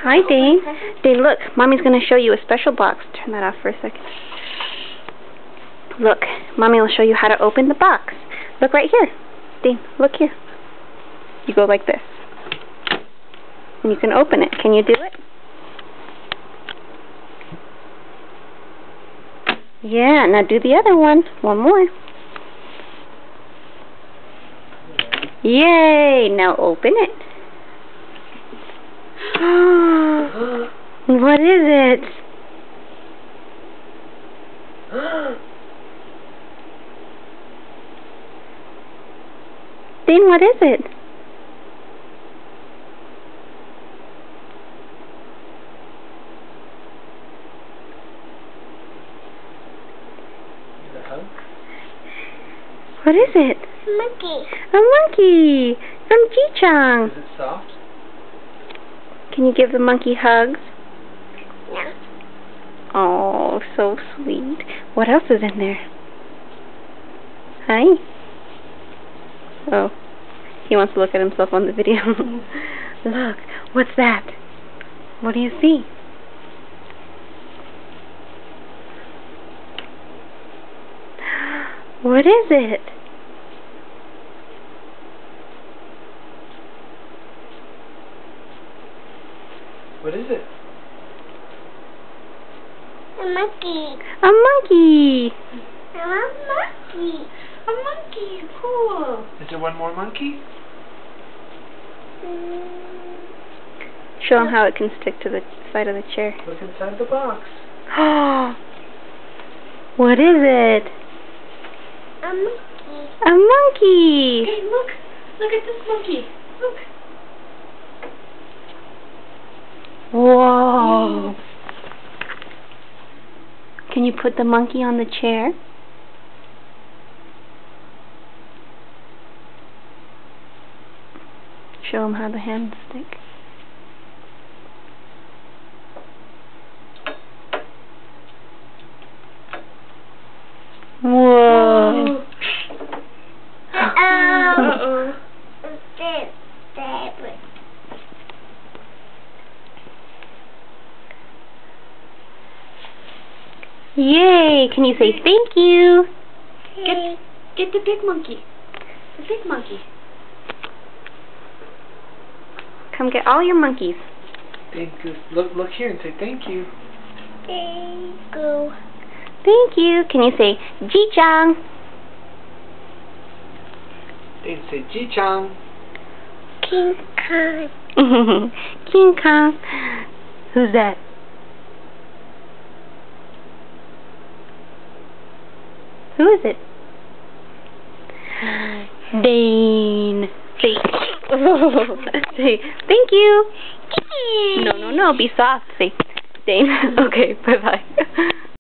Hi, Dane. Dane, look. Mommy's going to show you a special box. Turn that off for a second. Look. Mommy will show you how to open the box. Look right here. Dane, look here. You go like this. And you can open it. Can you do it? Yeah, now do the other one. One more. Yay! Now open it. What is it? Dane, what is it? What is it? Monkey. A monkey from Jiichan. Is it soft? Can you give the monkey hugs? No. Oh, so sweet. What else is in there? Hi. Oh, he wants to look at himself on the video. Look, what's that? What do you see? What is it? What is it? A monkey. A monkey. A monkey. A monkey. Cool. Is there one more monkey? Show him how it can stick to the side of the chair. Look inside the box. What is it? A monkey. A monkey. Hey, look! Look at this monkey! Look! Whoa. Can you put the monkey on the chair? Show him how the hands stick. Whoa. Uh-oh. Yay! Can you say thank you? Get the big monkey. The big monkey. Come get all your monkeys. Thank you. Look here and say thank you. Thank you. Thank you. Can you say Jiichan? Dane, say Jiichan. King Kong. King Kong. Who's that? Who is it? Dane. Say, say thank you. No, be soft. Say Dane. Okay, bye-bye.